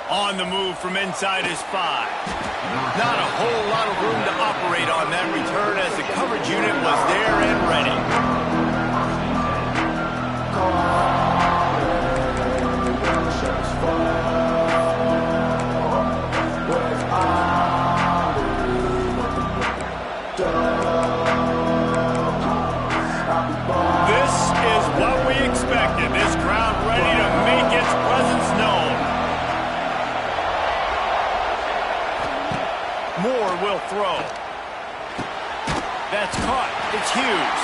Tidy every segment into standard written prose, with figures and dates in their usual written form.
On the move from inside his 5. Not a whole lot of room to operate on that return as the coverage unit was there and ready. This is what we expected. This crowd ready to make its presence known. Moore will throw. That's caught. It's Hughes.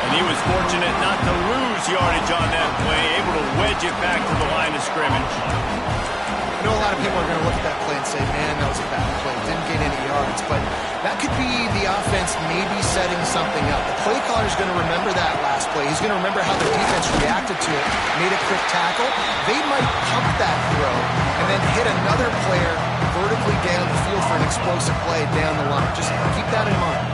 And he was fortunate not to lose yardage on that play, able to wedge it back to the line of scrimmage. I know a lot of people are going to look at that play and say, man, that was a bad play. Didn't get any yards, but that could be the offense maybe setting something up. The play caller is going to remember that last play. He's going to remember how the defense reacted to it, made a quick tackle. They might pump that throw and then hit another player vertically down the field for an explosive play down the line. Just keep that in mind.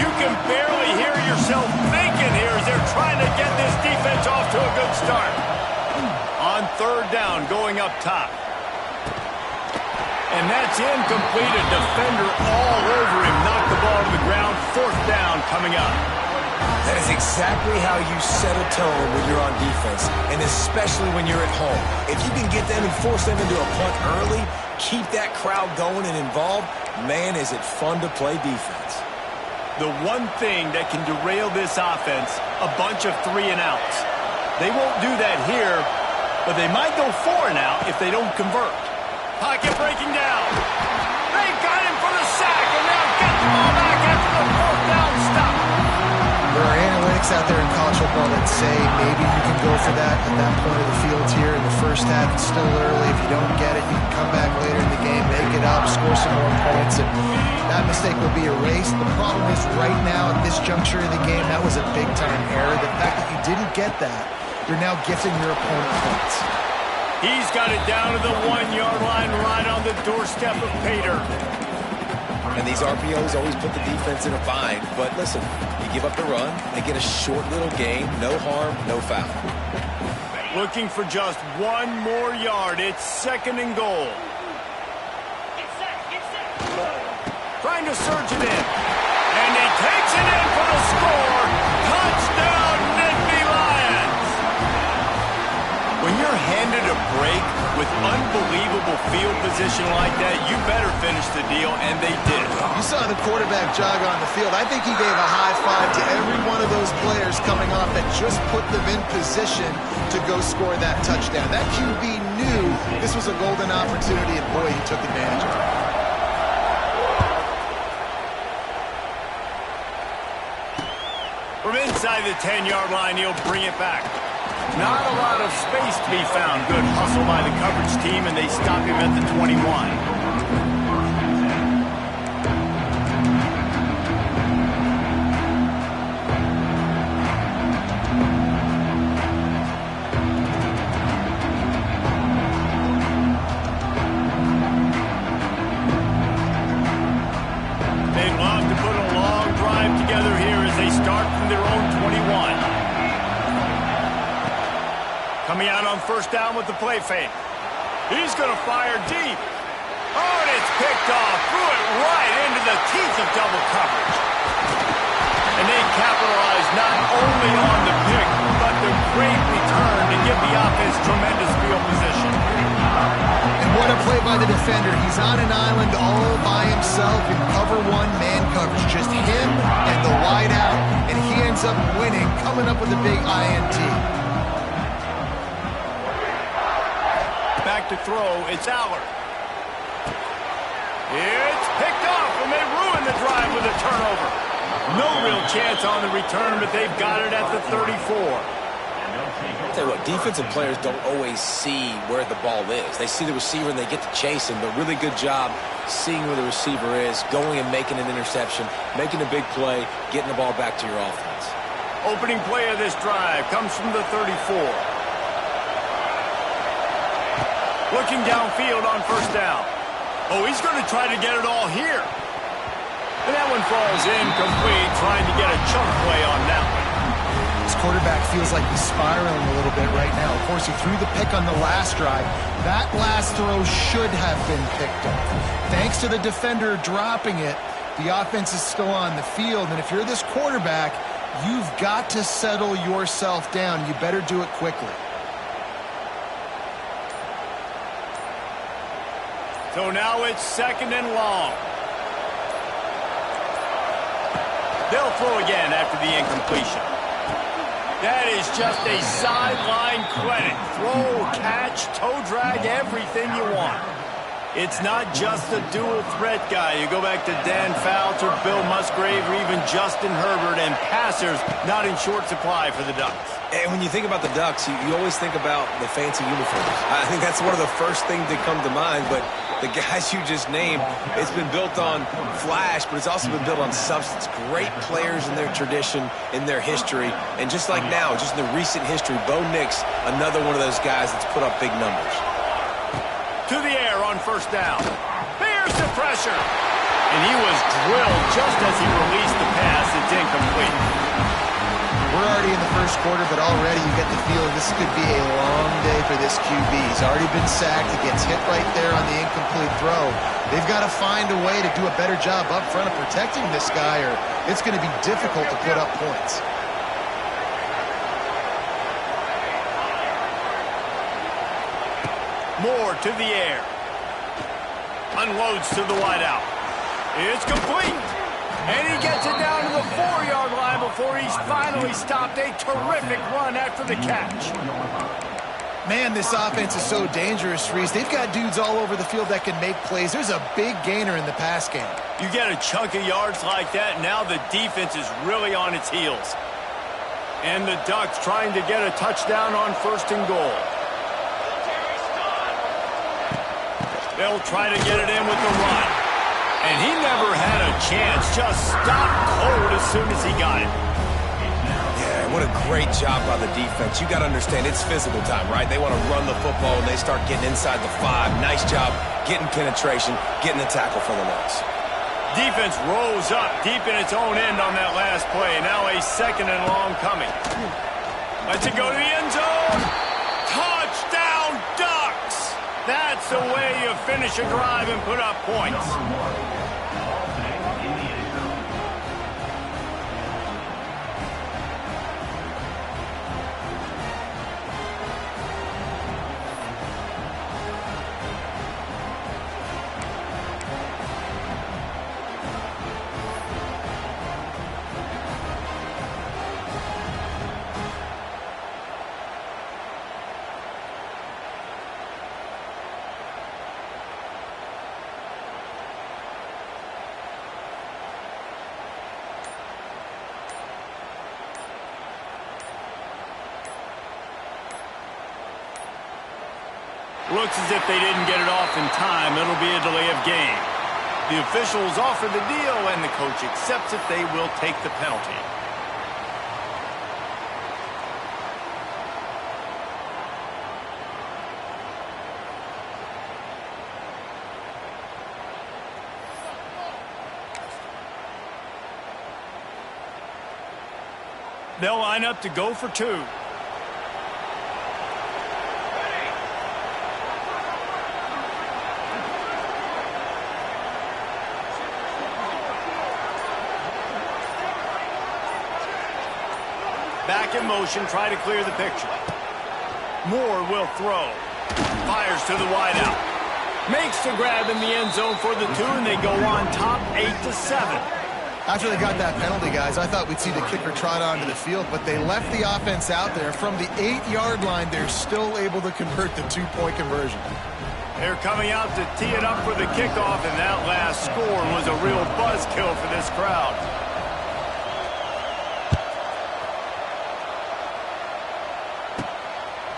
You can barely hear yourself thinking here as they're trying to get this defense off to a good start. On third down, going up top. And that's incomplete. A defender all over him. Knocked the ball to the ground. Fourth down coming up. That is exactly how you set a tone when you're on defense, and especially when you're at home. If you can get them and force them into a punt early, keep that crowd going and involved, man, is it fun to play defense. The one thing that can derail this offense, a bunch of 3-and-outs. They won't do that here, but they might go 4-and-out if they don't convert. Pocket breaking down. They got him for the sack, and now get the ball back after the fourth down stop. There are analytics out there in college football that say maybe you can go for that at that point of the field here in the first half. It's still early. If you don't get it, you can come back later in the game, make it up, score some more points, and that mistake will be erased. The problem is right now at this juncture of the game, that was a big-time error. The fact that you didn't get that, you're now gifting your opponent points. He's got it down to the 1-yard line right on the doorstep of Pater. And these RPOs always put the defense in a bind. But listen, you give up the run, they get a short little gain, no harm, no foul. Looking for just one more yard. It's 2nd and goal. Trying to surge it in. And he takes it in for the score. Touchdown, Nittany Lions. When you're handed a break with unbelievable field position like that, you better finish the deal, and they did. You saw the quarterback jog on the field. I think he gave a high five to every one of those players coming off that just put them in position to go score that touchdown. That QB knew this was a golden opportunity, and boy, he took advantage of it. From inside the 10-yard line, he'll bring it back. Not a lot of space to be found. Good hustle by the coverage team, and they stop him at the 21. They'd love to put a long drive together here as they start from their own 21. Coming out on first down with the play fake. He's going to fire deep. Oh, and it's picked off. Threw it right into the teeth of double coverage. And they capitalize not only on the pick, but the great return to give the offense tremendous field position. And what a play by the defender. He's on an island all by himself in cover 1 man coverage. Just him and the wide out, and he ends up winning, coming up with a big INT. Back to throw, it's Allard. It's picked off, and they ruin the drive with a turnover. No real chance on the return, but they've got it at the 34. I'll tell you what, defensive players don't always see where the ball is. They see the receiver and they get to chase him, but really good job seeing where the receiver is, going and making an interception, making a big play, getting the ball back to your offense. Opening play of this drive comes from the 34. Looking downfield on first down. Oh, he's going to try to get it all here. And that one falls incomplete, trying to get a chunk play on that one. His quarterback feels like he's spiraling a little bit right now. Of course, he threw the pick on the last drive. That last throw should have been picked off. Thanks to the defender dropping it, the offense is still on the field, and if you're this quarterback, you've got to settle yourself down. You better do it quickly. So now it's 2nd and long. They'll throw again after the incompletion. That is just a sideline credit. Throw, catch, toe drag, everything you want. It's not just a dual threat guy. You go back to Dan Fouts or Bill Musgrave or even Justin Herbert, and passers not in short supply for the Ducks. And when you think about the Ducks, you always think about the fancy uniforms. I think that's one of the first things that come to mind, but the guys you just named, it's been built on flash, but it's also been built on substance. Great players in their tradition, in their history, and just like now, just in the recent history, Bo Nix, another one of those guys that's put up big numbers. To the air on 1st down. There's the pressure. And he was drilled just as he released the pass. It's incomplete. We're already in the first quarter, but already you get the feeling this could be a long day for this QB. He's already been sacked. He gets hit right there on the incomplete throw. They've got to find a way to do a better job up front of protecting this guy, or it's going to be difficult to put up points. Moore to the air. Unloads to the wideout. It's complete. And he gets it down to the 4-yard line before he's finally stopped. A terrific run after the catch. Man, this offense is so dangerous, Reese. They've got dudes all over the field that can make plays. There's a big gainer in the pass game. You get a chunk of yards like that, now the defense is really on its heels. And the Ducks trying to get a touchdown on 1st and goal. They'll try to get it in with the run. And he never had a chance. Just stopped cold as soon as he got it. Yeah, what a great job by the defense. You got to understand, it's physical time, right? They want to run the football, and they start getting inside the 5. Nice job getting penetration, getting the tackle for the loss. Defense rose up deep in its own end on that last play. Now a 2nd and long coming. Lets it go to the end zone. Touchdown, Ducks! That's the way you finish a drive and put up points. Looks as if they didn't get it off in time. It'll be a delay of game. The officials offer the deal, and the coach accepts it. They will take the penalty. They'll line up to go for 2. Back in motion, try to clear the picture. Moore will throw. Fires to the wideout. Makes the grab in the end zone for the 2, and they go on top 8-7. After they got that penalty, guys, I thought we'd see the kicker trot onto the field, but they left the offense out there. From the 8-yard line, they're still able to convert the 2-point conversion. They're coming out to tee it up for the kickoff, and that last score was a real buzzkill for this crowd.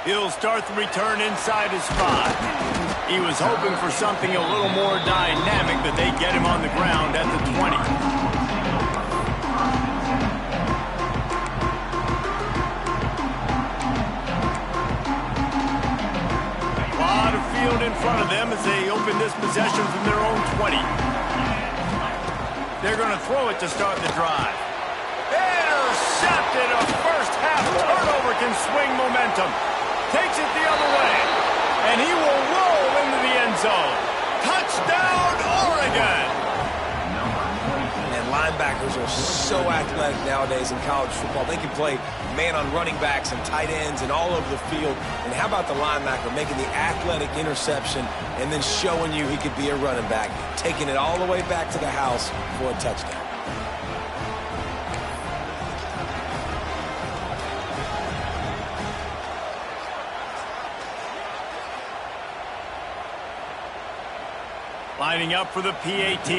He'll start the return inside his 5. He was hoping for something a little more dynamic, but they get him on the ground at the 20. A lot of field in front of them as they open this possession from their own 20. They're going to throw it to start the drive. Intercepted, a first half turnover swing momentum. Takes it the other way. And he will roll into the end zone. Touchdown, Oregon! And linebackers are so athletic nowadays in college football. They can play man on running backs and tight ends and all over the field. And how about the linebacker making the athletic interception and then showing you he could be a running back, taking it all the way back to the house for a touchdown. Lining up for the PAT.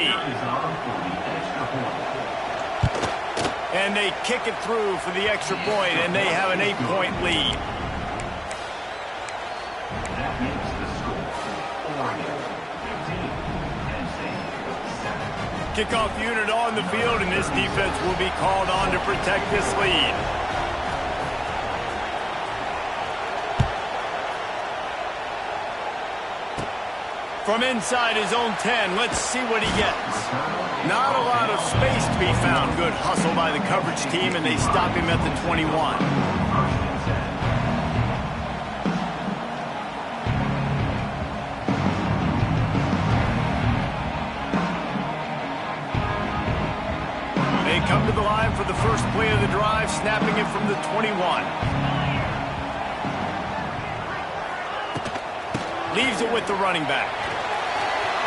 And they kick it through for the extra point, and they have an 8-point lead. Kickoff unit on the field, and this defense will be called on to protect this lead. From inside his own 10, let's see what he gets. Not a lot of space to be found. Good hustle by the coverage team, and they stop him at the 21. They come to the line for the first play of the drive, snapping it from the 21. Leaves it with the running back.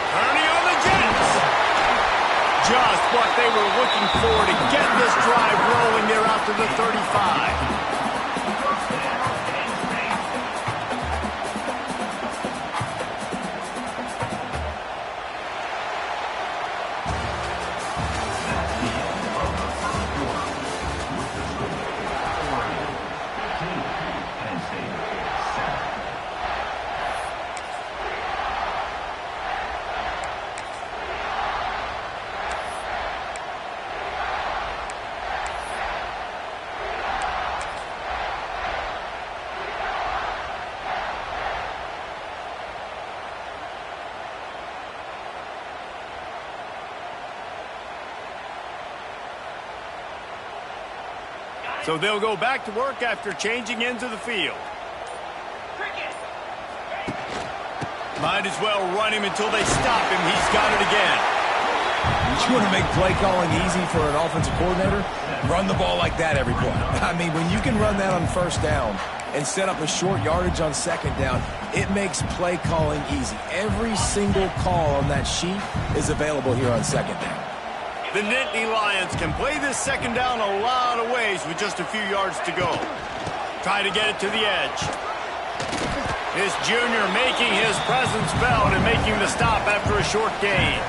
Ernie on the Jets. Just what they were looking for to get this drive rolling there out to the 35. So they'll go back to work after changing into the field. Might as well run him until they stop him. He's got it again. You want to make play calling easy for an offensive coordinator? Run the ball like that every play. I mean, when you can run that on first down and set up a short yardage on second down, it makes play calling easy. Every single call on that sheet is available here on second down. The Nittany Lions can play this second down a lot of ways with just a few yards to go. Try to get it to the edge. This junior making his presence felt and making the stop after a short gain.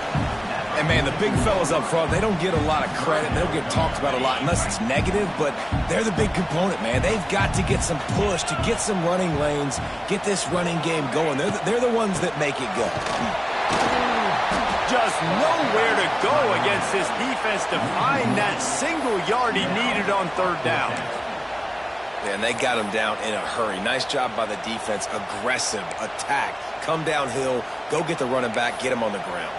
And, man, the big fellas up front, they don't get a lot of credit. They don't get talked about a lot unless it's negative, but they're the big component, man. They've got to get some push, to get some running lanes, get this running game going. They're the ones that make it go. Just nowhere to go against this defense to find that single yard he needed on third down. And they got him down in a hurry. Nice job by the defense. Aggressive attack. Come downhill. Go get the running back. Get him on the ground.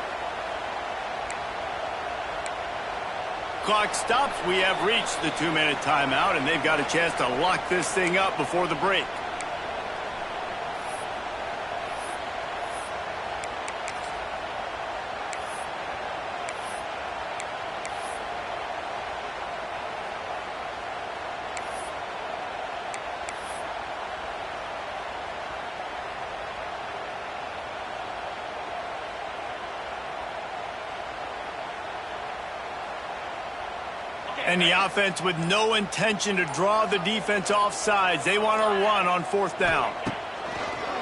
Clock stops. We have reached the 2-minute timeout, and they've got a chance to lock this thing up before the break. And the offense with no intention to draw the defense off sides. They want to run on fourth down.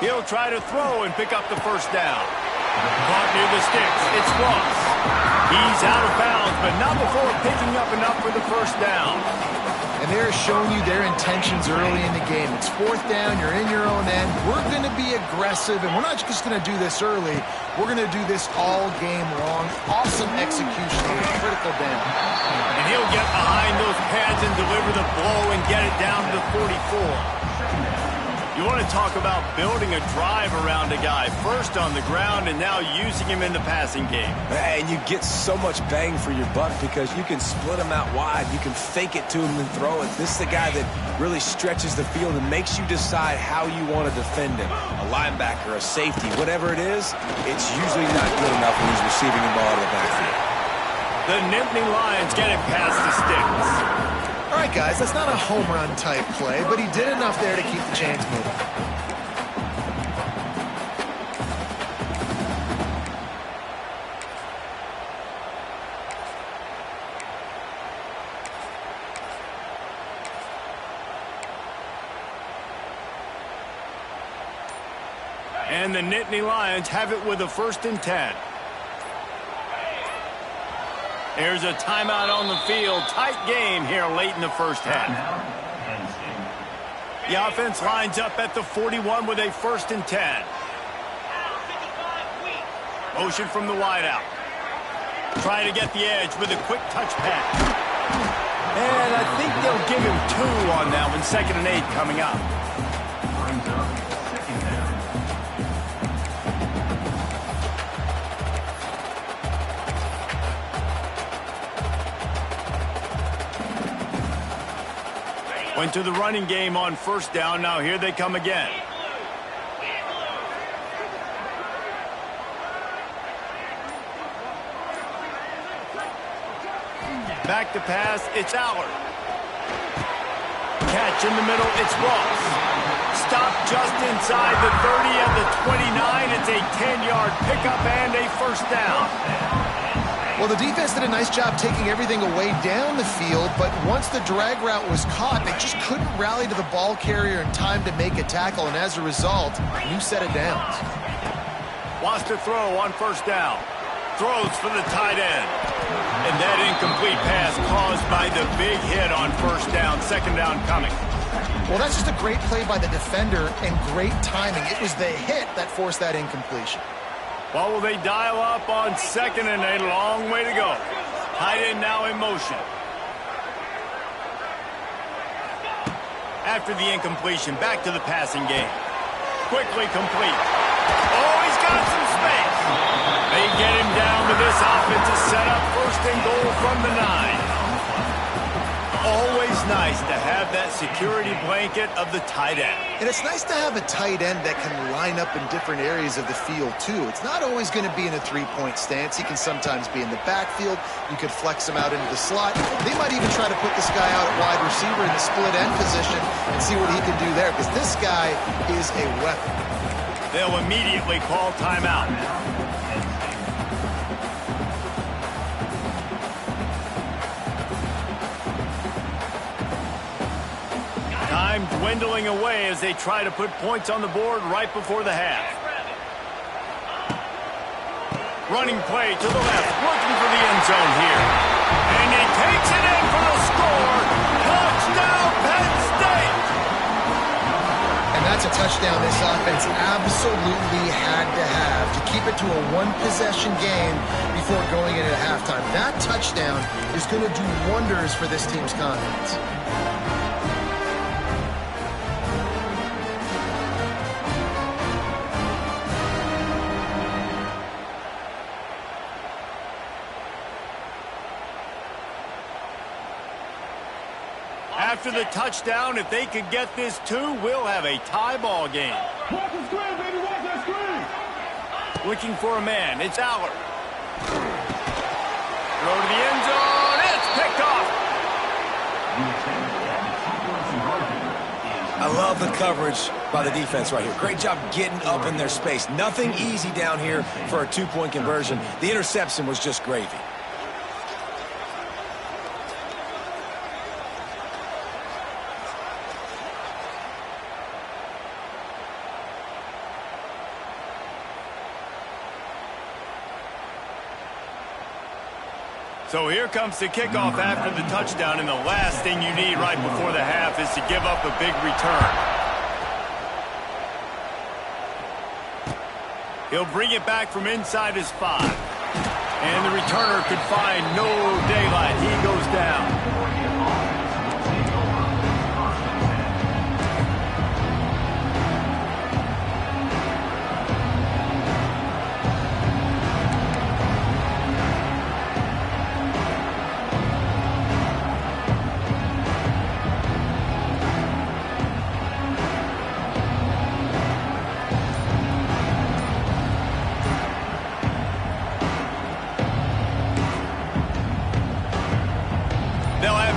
He'll try to throw and pick up the first down. Caught near the sticks. It's Ross. He's out of bounds, but not before picking up enough for the first down. And they're showing you their intentions early in the game. It's fourth down. You're in your own end. We're going to be aggressive, and we're not just going to do this early. We're going to do this all game long. Awesome execution on a critical down. And he'll get behind those pads and deliver the blow and get it down to the 44. You want to talk about building a drive around a guy, first on the ground and now using him in the passing game. And you get so much bang for your buck because you can split him out wide. You can fake it to him and throw it. This is the guy that really stretches the field and makes you decide how you want to defend him. A linebacker, a safety, whatever it is, it's usually not good enough when he's receiving the ball out of the backfield. The Nittany Lions get it past the sticks. All right, guys, that's not a home run type play, but he did enough there to keep the chains moving. And the Nittany Lions have it with a 1st and 10. There's a timeout on the field. Tight game here late in the first half. The offense lines up at the 41 with a 1st and 10. Motion from the wideout. Trying to get the edge with a quick touch pass. And I think they'll give him 2 on that one. 2nd and 8 coming up. Went to the running game on 1st down. Now here they come again. Back to pass. It's Allard. Catch in the middle. It's Ross. Stop just inside the 30 at the 29. It's a 10-yard pickup and a 1st down. Well, the defense did a nice job taking everything away down the field, but once the drag route was caught, they just couldn't rally to the ball carrier in time to make a tackle, and as a result, new set of downs. Wants to throw on 1st down. Throws for the tight end. And that incomplete pass caused by the big hit on 1st down. 2nd down coming. Well, that's just a great play by the defender and great timing. It was the hit that forced that incompletion. Well, will they dial up on 2nd and 8? Long way to go. Tight end now in motion. After the incompletion, back to the passing game. Quickly complete. Oh, he's got some space. They get him down with this offensive setup. 1st and goal from the 9. Always nice to have that security blanket of the tight end. And it's nice to have a tight end that can line up in different areas of the field, too. It's not always going to be in a 3-point stance. He can sometimes be in the backfield. You could flex him out into the slot. They might even try to put this guy out at wide receiver in the split end position and see what he can do there, because this guy is a weapon. They'll immediately call timeout. Time dwindling away as they try to put points on the board right before the half. Running play to the left, looking for the end zone here. And he takes it in for the score. Touchdown, Penn State! And that's a touchdown this offense absolutely had to have to keep it to a 1-possession game before going into halftime. That touchdown is going to do wonders for this team's confidence. After the touchdown, if they could get this 2, we'll have a tie ball game. Watch the screen, baby, watch that screen. Looking for a man, it's Allard. Throw to the end zone, it's picked off. I love the coverage by the defense right here. Great job getting up in their space. Nothing easy down here for a 2-point conversion. The interception was just gravy. So here comes the kickoff after the touchdown, and the last thing you need right before the half is to give up a big return. He'll bring it back from inside his 5. And the returner could find no daylight. He goes down.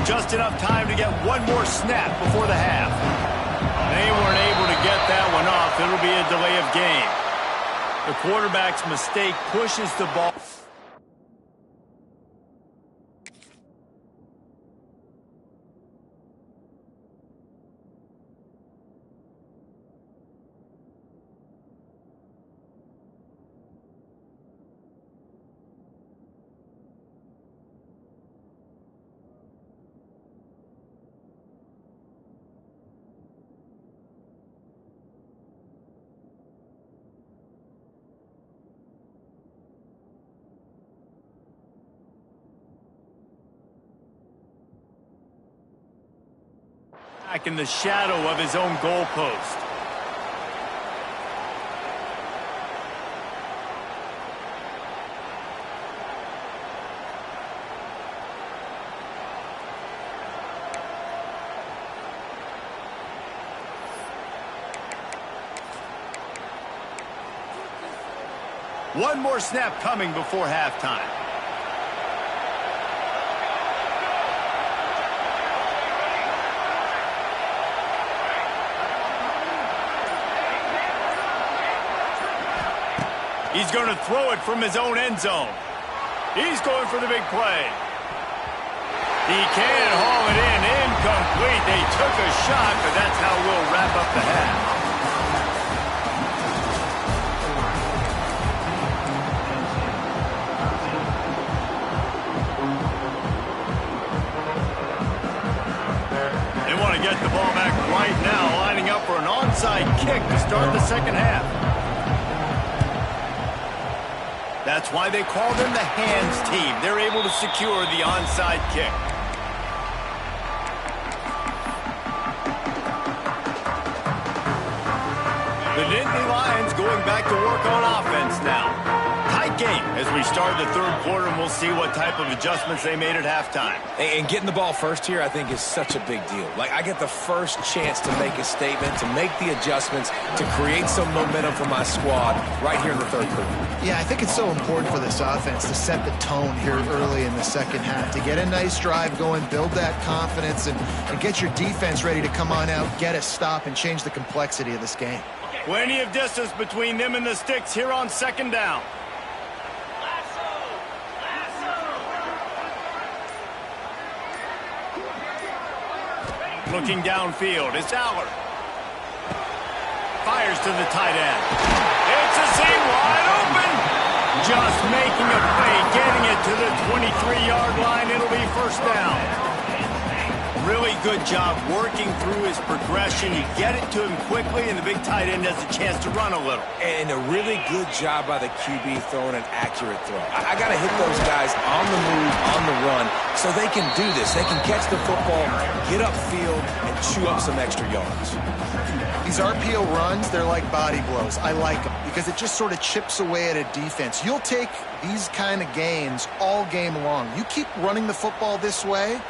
Just enough time to get one more snap before the half. They weren't able to get that one off. It'll be a delay of game. The quarterback's mistake pushes the ball. Back in the shadow of his own goalpost. One more snap coming before halftime. He's going to throw it from his own end zone. He's going for the big play. He can haul it in. Incomplete. They took a shot, but that's how we'll wrap up the half. They want to get the ball back right now, lining up for an onside kick to start the second half. That's why they call them the hands team. They're able to secure the onside kick. The Nittany Lions going back to work on offense now. Tight game as we start the third quarter, and we'll see what type of adjustments they made at halftime. And getting the ball first here, I think, is such a big deal. Like, I get the first chance to make a statement, to make the adjustments, to create some momentum for my squad right here in the third quarter. Yeah, I think it's so important for this offense to set the tone here early in the second half, to get a nice drive going, build that confidence, and get your defense ready to come on out, get a stop, and change the complexity of this game. Plenty of distance between them and the sticks here on second down. Looking downfield, it's Aller. Fires to the tight end. It's a seam wide open. Just making a play, getting it to the 23-yard line. It'll be first down. Really good job working through his progression. You get it to him quickly, and the big tight end has a chance to run a little. And a really good job by the QB throwing an accurate throw. I got to hit those guys on the move, on the run, so they can do this. They can catch the football, get upfield, and chew up some extra yards. These RPO runs, they're like body blows. I like them because it just sort of chips away at a defense. You'll take these kind of gains all game long. You keep running the football this way,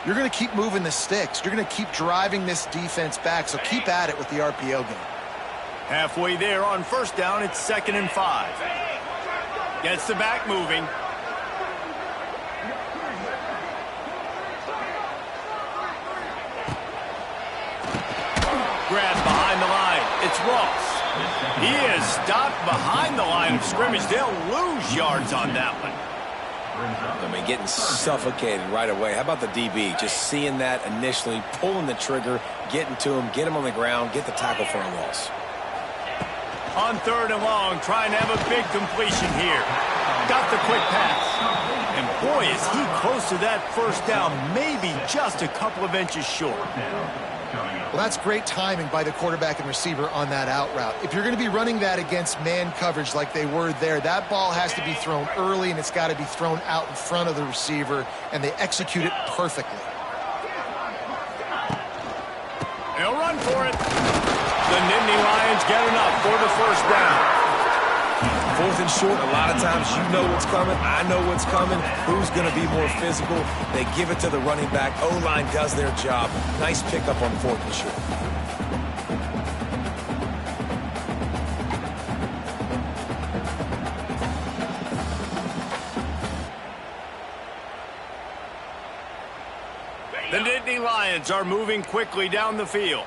you're going to keep moving the sticks. You're going to keep driving this defense back, so keep at it with the RPO game. Halfway there on first down, it's 2nd and 5. Gets the back moving. Grab behind the line. It's Ross. He is stopped behind the line of scrimmage. They'll lose yards on that one. I mean, getting suffocated right away. How about the DB? Just seeing that initially, pulling the trigger, getting to him, get him on the ground, get the tackle for a loss. On 3rd and long, trying to have a big completion here. Got the quick pass. And boy, is he close to that first down, maybe just a couple of inches short. Well, that's great timing by the quarterback and receiver on that out route. If you're going to be running that against man coverage like they were there, that ball has to be thrown early, and it's got to be thrown out in front of the receiver, and they execute it perfectly. They'll run for it. The Nittany Lions get enough for the first down. 4th and short, a lot of times you know what's coming. I know what's coming. Who's going to be more physical? They give it to the running back. O-line does their job. Nice pickup on 4th and short. Nittany Lions are moving quickly down the field.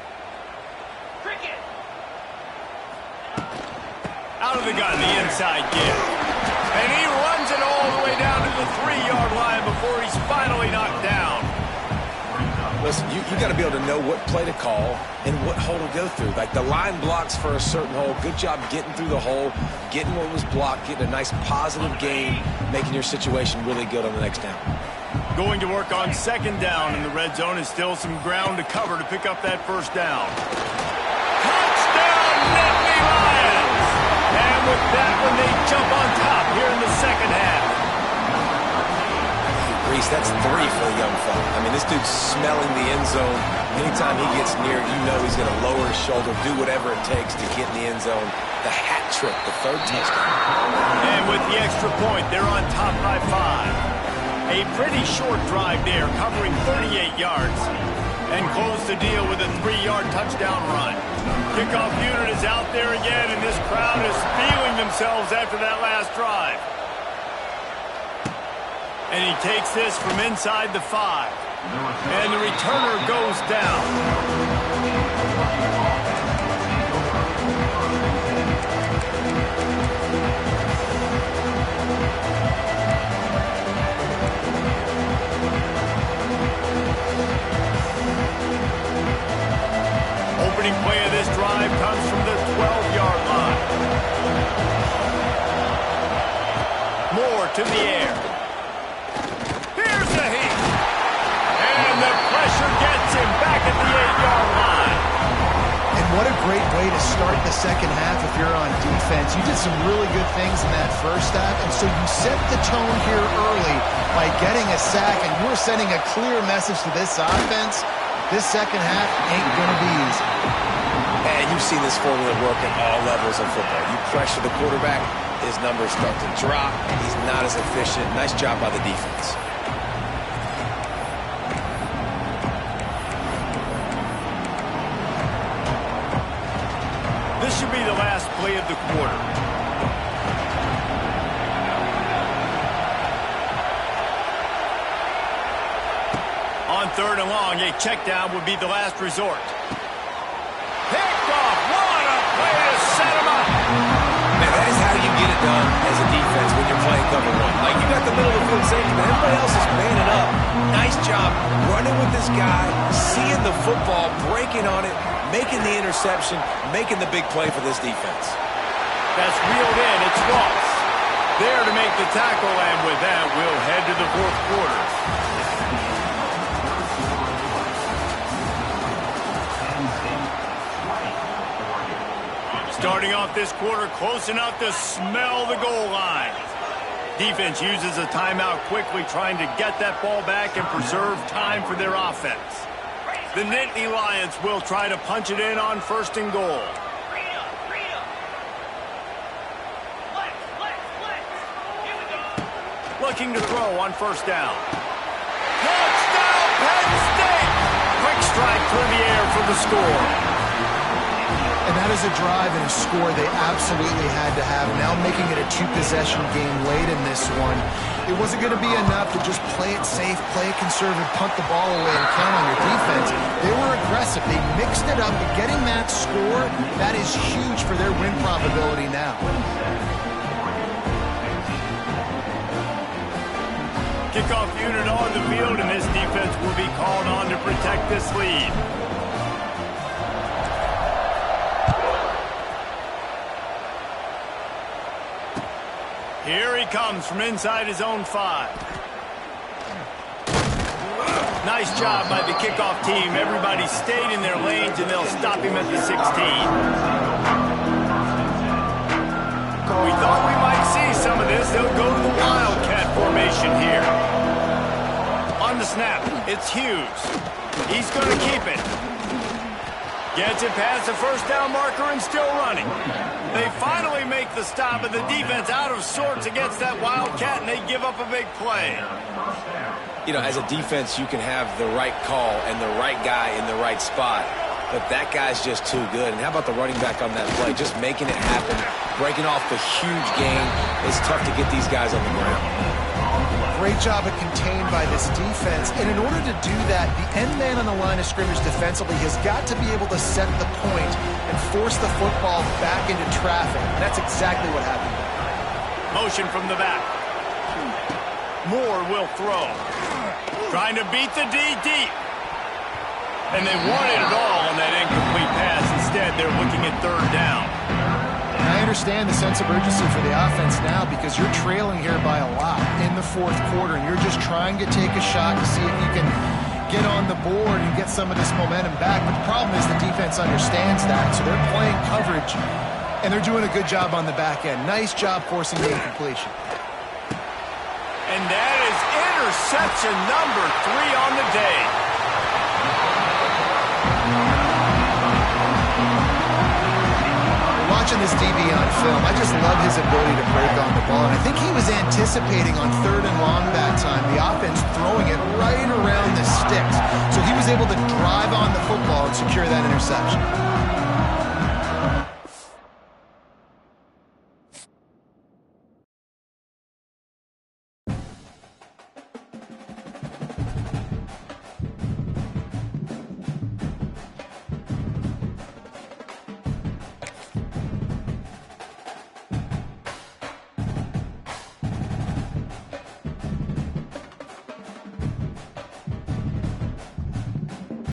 Out of the gun, the inside give. And he runs it all the way down to the 3-yard line before he's finally knocked down. Listen, you got to be able to know what play to call and what hole to go through. Like the line blocks for a certain hole. Good job getting through the hole, getting what was blocked, getting a nice positive gain, making your situation really good on the next down. Going to work on second down in the red zone is still some ground to cover to pick up that first down. Touchdown, Nittany Lions! And with that one, they jump on top here in the second half. Reese, that's 3 for the young fella. I mean, this dude's smelling the end zone. Anytime he gets near, you know he's going to lower his shoulder, do whatever it takes to get in the end zone. The hat trick, the 3rd touchdown. And with the extra point, they're on top by 5. A pretty short drive there, covering 38 yards. And close the deal with a 3-yard touchdown run. Kickoff unit is out there again, and this crowd is feeling themselves after that last drive. And he takes this from inside the 5. And the returner goes down. Opening play of this drive comes from the 12-yard line. Moore to the air. Here's the heat. And the pressure gets him back at the 8-yard line. And what a great way to start the second half if you're on defense. You did some really good things in that first half, and so you set the tone here early by getting a sack, and you're sending a clear message to this offense. This second half ain't going to be easy. And you've seen this formula work at all levels of football. You pressure the quarterback, his numbers start to drop. He's not as efficient. Nice job by the defense. This should be the last play of the quarter. On 3rd and long, a check down would be the last resort. Picked off. What a play to set him up. Man, that is how you get it done as a defense when you're playing cover 1. Like, you got the middle of the field safety, but everybody else is manning up. Nice job running with this guy, seeing the football, breaking on it, making the interception, making the big play for this defense. That's reeled in. It's Ross. There to make the tackle, and with that, we'll head to the 4th quarter. Starting off this quarter close enough to smell the goal line. Defense uses a timeout quickly, trying to get that ball back and preserve time for their offense. The Nittany Lions will try to punch it in on 1st and goal. Looking to throw on 1st down. Touchdown, Penn State! Quick strike through the air for the score. And that is a drive and a score they absolutely had to have. Now making it a 2-possession game late in this one. It wasn't going to be enough to just play it safe, play it conservative, punt the ball away, and count on your defense. They were aggressive. They mixed it up. And getting that score, that is huge for their win probability now. Kickoff unit on the field, and this defense will be called on to protect this lead. Here he comes from inside his own 5. Nice job by the kickoff team. Everybody stayed in their lanes, and they'll stop him at the 16. We thought we might see some of this. They'll go to the Wildcat formation here. On the snap, it's Hughes. He's going to keep it. Gets it past the 1st down marker and still running. They finally make the stop, and the defense out of sorts against that Wildcat, and they give up a big play. You know, as a defense, you can have the right call and the right guy in the right spot, but that guy's just too good. And how about the running back on that play? Just making it happen, breaking off the huge gain. It's tough to get these guys on the ground. Great job of contained by this defense. And in order to do that, the end man on the line of scrimmage defensively has got to be able to set the point and force the football back into traffic. And that's exactly what happened. Motion from the back. Moore will throw. Trying to beat the D deep. And they wanted it all on that incomplete pass. Instead, they're looking at third down. And I understand the sense of urgency for the offense now because you're trailing here by a lot in the fourth quarter, and you're just trying to take a shot to see if you can get on the board and get some of this momentum back. But the problem is the defense understands that, so they're playing coverage, and they're doing a good job on the back end. Nice job forcing the incompletion. And that is interception number 3 on the day. Watching this DB on film, I just love his ability to break on the ball. And I think he was anticipating on 3rd and long that time, the offense throwing it right around the sticks. So he was able to drive on the football and secure that interception.